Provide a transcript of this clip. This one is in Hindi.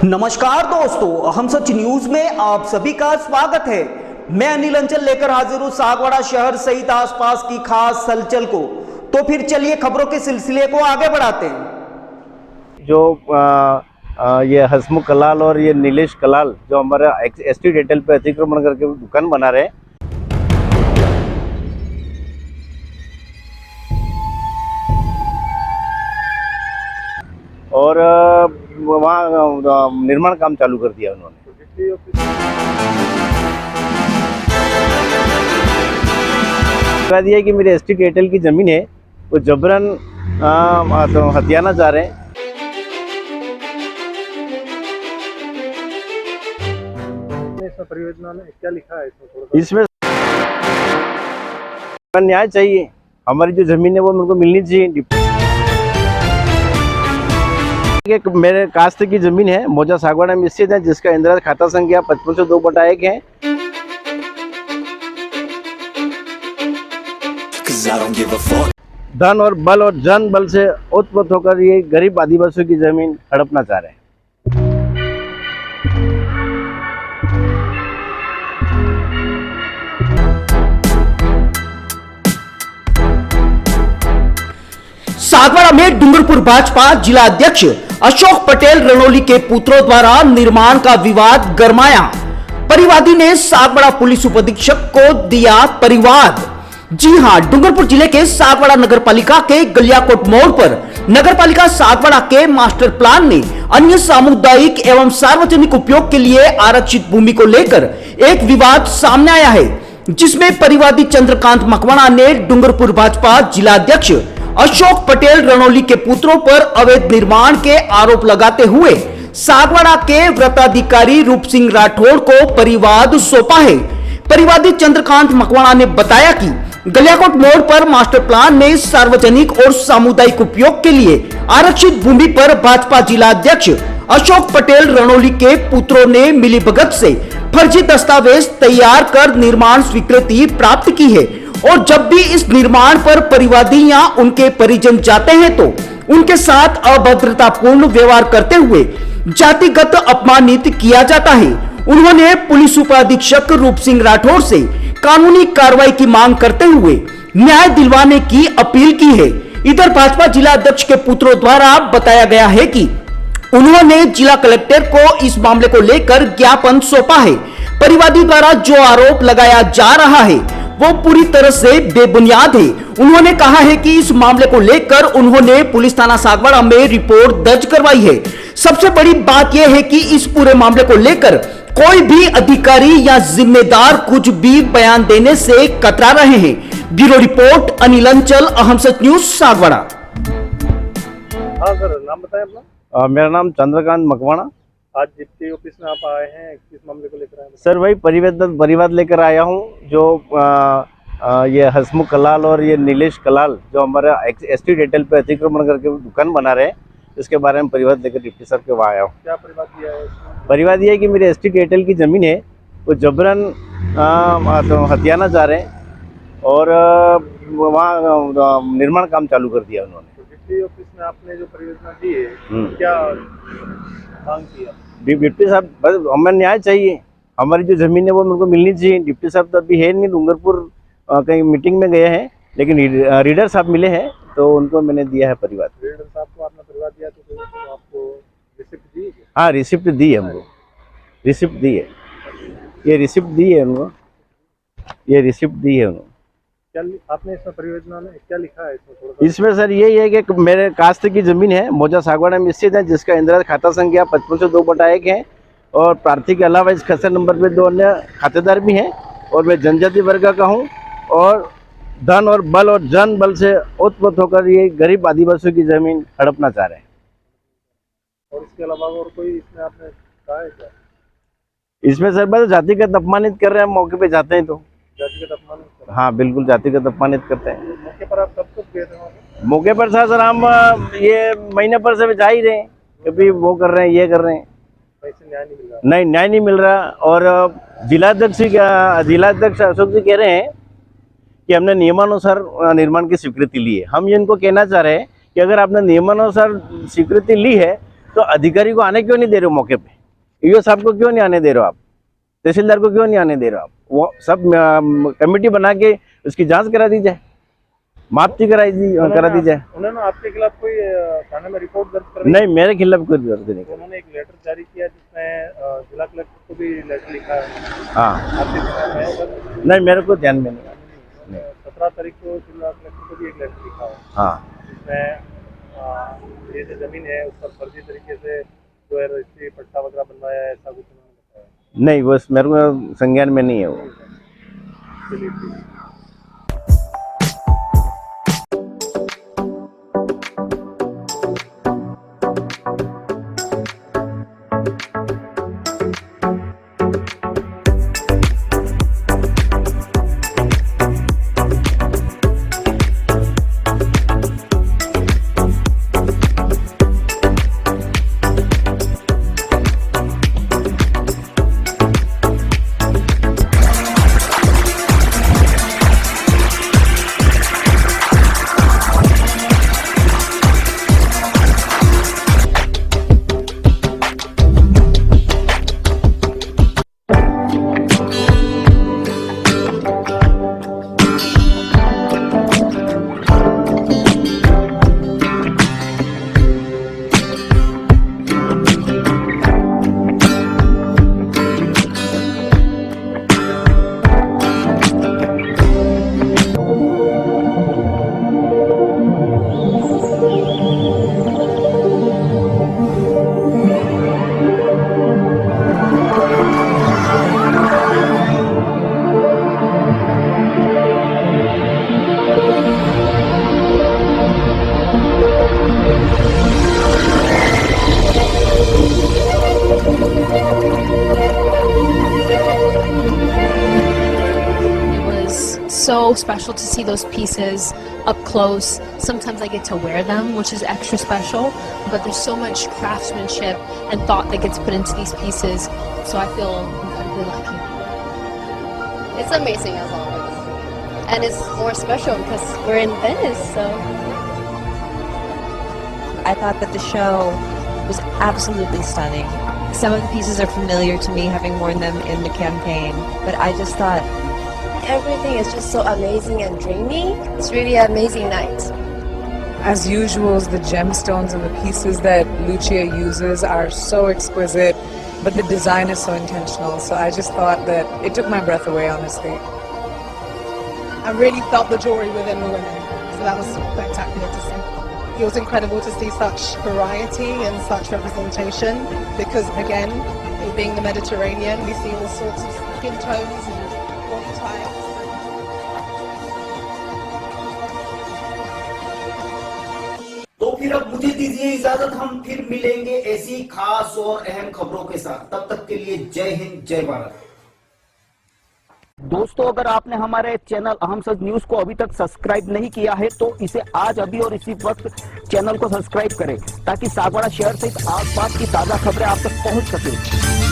नमस्कार दोस्तों, हम सच न्यूज में आप सभी का स्वागत है। मैं अनिल अंचल लेकर हाजिर हूं सागवाड़ा शहर सहित आसपास की खास हलचल को। तो फिर चलिए खबरों के सिलसिले को आगे बढ़ाते हैं। जो ये हसमुख कलाल और ये नीलेश कलाल जो हमारा एसटी एयरटेल पे अतिक्रमण करके दुकान बना रहे हैं, और वहाँ निर्माण काम चालू कर दिया उन्होंने। कह दिया कि मेरे एसटी एयरटेल की ज़मीन है, वो जबरन हथियाना चाह रहे हैं। इसमें परियोजना में क्या लिखा है इसमें न्याय चाहिए, हमारी जो ज़मीन है वो मेरे को मिलनी चाहिए। मेरे कास्त की जमीन है, मौजा सागवाड़ा में स्थित है, जिसका इंदिरा खाता संख्या 5502/1 है। धन और बल और जन बल से उत्पन्न होकर ये गरीब आदिवासियों की जमीन हड़पना चाह रहे हैं। सागवाड़ा में डूंगरपुर भाजपा जिला अध्यक्ष अशोक पटेल रणोली के पुत्रों द्वारा निर्माण का विवाद गरमाया। परिवादी ने सागवाड़ा पुलिस उपाधीक्षक को दिया परिवाद। जी हां, डूंगरपुर जिले के सागवाड़ा नगर पालिका के गलियाकोट मोड़ पर नगर पालिका सागवाड़ा के मास्टर प्लान में अन्य सामुदायिक एवं सार्वजनिक उपयोग के लिए आरक्षित भूमि को लेकर एक विवाद सामने आया है, जिसमें परिवादी चंद्रकांत मकवाना ने डूंगरपुर भाजपा जिला अध्यक्ष अशोक पटेल रणोली के पुत्रों पर अवैध निर्माण के आरोप लगाते हुए सागवाड़ा के व्रताधिकारी रूप सिंह राठौड़ को परिवाद सौंपा है। परिवादी चंद्रकांत मकवाना ने बताया कि गलियाकोट मोड़ पर मास्टर प्लान में सार्वजनिक और सामुदायिक उपयोग के लिए आरक्षित भूमि पर भाजपा जिला अध्यक्ष अशोक पटेल रणोली के पुत्रों ने मिलीभगत से फर्जी दस्तावेज तैयार कर निर्माण स्वीकृति प्राप्त की है, और जब भी इस निर्माण पर परिवादी या उनके परिजन जाते हैं तो उनके साथ अभद्रतापूर्ण व्यवहार करते हुए जातिगत अपमानित किया जाता है। उन्होंने पुलिस उपाधीक्षक रूप सिंह राठौड़ से कानूनी कार्रवाई की मांग करते हुए न्याय दिलवाने की अपील की है। इधर भाजपा जिला अध्यक्ष के पुत्रों द्वारा बताया गया है कि उन्होंने जिला कलेक्टर को इस मामले को लेकर ज्ञापन सौंपा है। परिवादी द्वारा जो आरोप लगाया जा रहा है वो पूरी तरह से बेबुनियाद है। उन्होंने कहा है कि इस मामले को लेकर उन्होंने पुलिस थाना सागवाड़ा में रिपोर्ट दर्ज करवाई है। सबसे बड़ी बात यह है कि इस पूरे मामले को लेकर कोई भी अधिकारी या जिम्मेदार कुछ भी बयान देने से कतरा रहे हैं। ब्यूरो रिपोर्ट अनिल अंचल, अहम सच न्यूज सागवाड़ा। हाँ सर, नाम बताएं अपना। मेरा नाम चंद्रकांत मकवाना। आज डिप्टी ऑफिस में आप आए हैं, किस मामले को लेकर आए हैं? सर वही परिवाद लेकर आया हूँ। जो ये हसमुख कलाल और ये नीलेश कलाल जो हमारा एसटी एयरटेल पे अतिक्रमण करके दुकान बना रहे हैं, इसके बारे में परिवाद लेकर डिप्टी साहब के वहाँ आया हूँ। क्या परिवाद दिया है? परिवाद ये है कि मेरे एसटी एयरटेल की ज़मीन है, वो जबरन हथियाना चाह रहे हैं, और वहाँ निर्माण काम चालू कर दिया उन्होंने। तो डिप्टी ऑफिस में आपने जो परियोजना दी है, क्या मांग किया? डिप्टी साहब, बस हमें न्याय चाहिए, हमारी जो ज़मीन है वो मेरे को मिलनी चाहिए। डिप्टी साहब तो अभी है नहीं, डूंगरपुर कहीं मीटिंग में गए हैं, लेकिन रीडर साहब मिले हैं तो उनको मैंने दिया है परिवाद। रीडर साहब को आपने परिवाद दिया तो आपको रिसिप्ट दी? हाँ, रिसिप्ट दी है हमको, रिसिप्ट दी है, ये रिसिप्ट दी है उनको, ये रिसिप्ट दी है उनको। क्या आपने इसमें परियोजना में क्या लिखा है इसमें? इसमें सर यही है कि मेरे कास्त की ज़मीन है, मौजा सागवाड़ा में स्थित है, जिसका इंदिरा खाता संख्या 5502/1 है, और प्रार्थी के अलावा इस खसर नंबर पे 2 अन्य खातेदार भी हैं, और मैं जनजाति वर्ग का हूँ, और धन और बल और जन बल से उत्पन्न होकर ये गरीब आदिवासियों की ज़मीन हड़पना चाह रहे हैं। और इसके अलावा और कोई इसमें आपने कहा है क्या? इसमें सर बस जातिगत अपमानित कर रहे हैं, मौके पे जाते हैं तो। जातिगत अपमान कर रहे हाँ बिल्कुल जातिगत अपमानित करते हैं। हैं। मौके पर आप कब तक गए थे वहाँ पे? मौके पर सर हम ये महीने पर से जा ही रहे हैं, कभी वो कर रहे हैं, ये कर रहे हैं, वैसे न्याय नहीं मिल रहा। नहीं न्याय नहीं मिल रहा। और जिलाध्यक्ष अशोक जी कह रहे हैं कि हमने नियमानुसार निर्माण की स्वीकृति ली है। हम ये इनको कहना चाह रहे हैं कि अगर आपने नियमानुसार स्वीकृति ली है तो अधिकारी को आने क्यों नहीं दे रहे हो मौके पे? ईओ साहब को क्यों नहीं आने दे रहे हो आप? तहसीलदार को क्यों नहीं आने दे रहे हो आप? वो सब कमेटी बना के उसकी जांच करा दी जाए, मापती करा दी जाए। उन्होंने आपके खिलाफ कोई थाने में रिपोर्ट दर्ज करवाई? नहीं मेरे खिलाफ कोई दर्ज नहीं। उन्होंने एक लेटर जारी किया जिसमें जिला कलेक्टर को भी लेटर लिखा है। हाँ आपके ध्यान में है सर? नहीं मेरे को ध्यान में नहीं। 17 तारीख को जिला कलेक्टर को भी एक लेटर लिखा है हाँ जिसमें ये जो जमीन है उस पर फर्जी तरीके से जो है रजिस्ट्री पट्टा वगैरह बनवाया है, ऐसा कुछ उन्होंने बताया। नहीं बस मेरे को संज्ञान में नहीं है वो। चलिए ठीक है। So special to see those pieces up close. Sometimes I get to wear them, which is extra special, but there's so much craftsmanship and thought that gets put into these pieces, so I feel incredibly lucky. It's amazing as always. And it's more special because we're in Venice, so. I thought that the show was absolutely stunning. Some of the pieces are familiar to me, having worn them in the campaign, but I just thought Everything is just so amazing and dreamy. It's really an amazing night. As usual, the gemstones and the pieces that Lucia uses are so exquisite, but the design is so intentional. So I just thought that it took my breath away, honestly. I really felt the jewelry within the women, so that was spectacular to see. It was incredible to see such variety and such representation because, again, it being the Mediterranean, we see all sorts of skin tones and body types. तो फिर अब मुझे दीजिए इजाजत, हम फिर मिलेंगे ऐसी खास और अहम खबरों के साथ। तब तक के लिए जय हिंद, जय भारत। दोस्तों, अगर आपने हमारे चैनल अहम सच न्यूज को अभी तक सब्सक्राइब नहीं किया है तो इसे आज अभी और इसी वक्त चैनल को सब्सक्राइब करें ताकि सागवाड़ा शहर सहित आसपास की ताजा खबरें आप तक पहुंच सके।